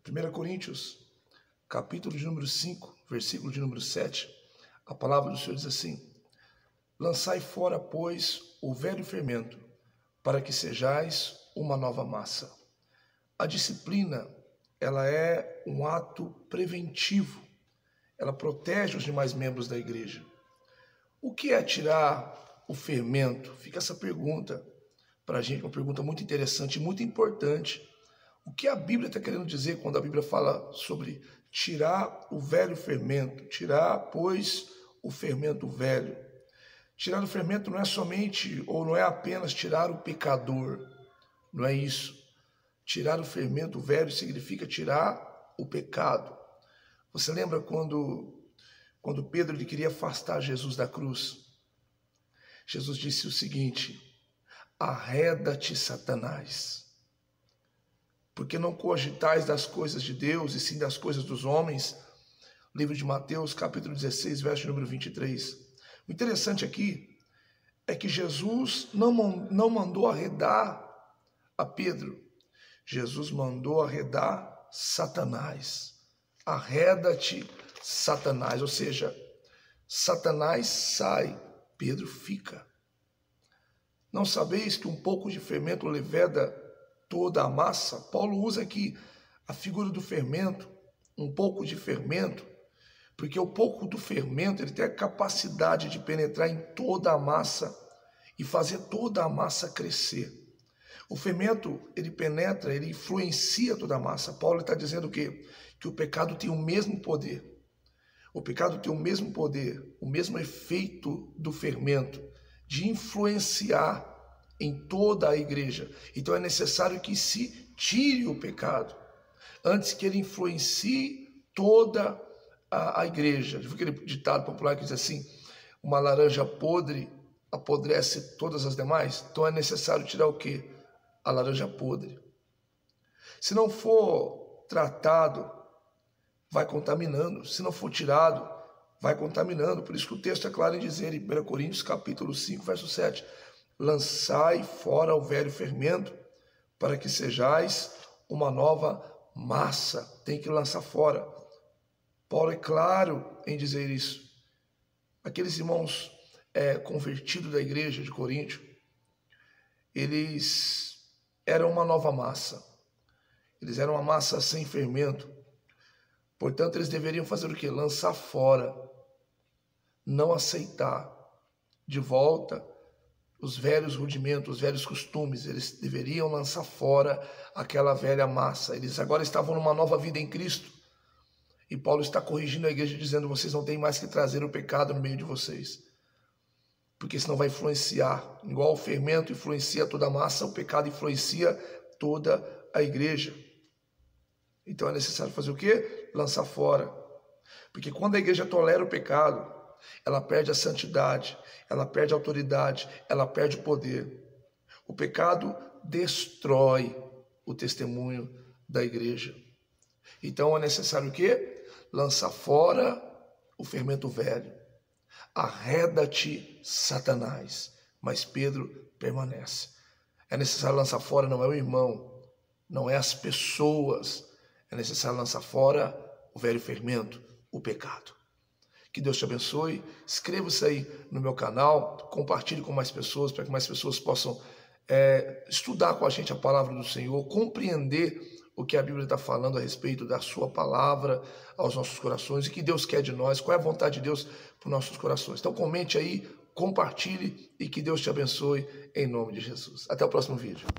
1 Coríntios, capítulo de número 5, versículo de número 7, a palavra do Senhor diz assim: lançai fora, pois, o velho fermento, para que sejais uma nova massa. A disciplina, ela é um ato preventivo, ela protege os demais membros da igreja. O que é tirar o fermento? Fica essa pergunta para a gente, uma pergunta muito interessante e muito importante. O que a Bíblia está querendo dizer quando a Bíblia fala sobre tirar o velho fermento? Tirar, pois, o fermento velho. Tirar o fermento não é somente, ou não é apenas tirar o pecador. Não é isso. Tirar o fermento velho significa tirar o pecado. Você lembra quando Pedro queria afastar Jesus da cruz? Jesus disse o seguinte: arreda-te, Satanás, porque não cogitais das coisas de Deus, e sim das coisas dos homens. Livro de Mateus, capítulo 16, verso número 23. O interessante aqui é que Jesus não mandou arredar a Pedro. Jesus mandou arredar Satanás. Arreda-te, Satanás. Ou seja, Satanás sai, Pedro fica. Não sabeis que um pouco de fermento leveda toda a massa? Paulo usa aqui a figura do fermento, um pouco de fermento, porque o pouco do fermento ele tem a capacidade de penetrar em toda a massa e fazer toda a massa crescer. O fermento, ele penetra, ele influencia toda a massa. Paulo está dizendo o quê? Que o pecado tem o mesmo poder. O pecado tem o mesmo poder, o mesmo efeito do fermento, de influenciar em toda a igreja. Então é necessário que se tire o pecado, antes que ele influencie toda a igreja. Já viu aquele ditado popular que diz assim: uma laranja podre apodrece todas as demais? Então é necessário tirar o quê? A laranja podre. Se não for tratado, vai contaminando. Se não for tirado, vai contaminando. Por isso que o texto é claro em dizer, em 1 Coríntios capítulo 5, verso 7, lançai fora o velho fermento, para que sejais uma nova massa. Tem que lançar fora. Paulo é claro em dizer isso. Aqueles irmãos convertidos da igreja de Coríntio, eles eram uma nova massa. Eles eram uma massa sem fermento. Portanto, eles deveriam fazer o quê? Lançar fora. Não aceitar de volta os velhos rudimentos, os velhos costumes. Eles deveriam lançar fora aquela velha massa. Eles agora estavam numa nova vida em Cristo. E Paulo está corrigindo a igreja, dizendo: vocês não têm mais que trazer o pecado no meio de vocês, porque senão vai influenciar. Igual o fermento influencia toda a massa, o pecado influencia toda a igreja. Então é necessário fazer o quê? Lançar fora. Porque quando a igreja tolera o pecado, ela perde a santidade, ela perde a autoridade, ela perde o poder. O pecado destrói o testemunho da igreja. Então é necessário o quê? Lançar fora o fermento velho. Arreda-te, Satanás. Mas Pedro permanece. É necessário lançar fora, não é o irmão, não é as pessoas. É necessário lançar fora o velho fermento, o pecado. Que Deus te abençoe. Inscreva-se aí no meu canal, compartilhe com mais pessoas, para que mais pessoas possam estudar com a gente a palavra do Senhor, compreender o que a Bíblia está falando a respeito da sua palavra aos nossos corações e que Deus quer de nós, qual é a vontade de Deus para os nossos corações. Então comente aí, compartilhe e que Deus te abençoe em nome de Jesus. Até o próximo vídeo.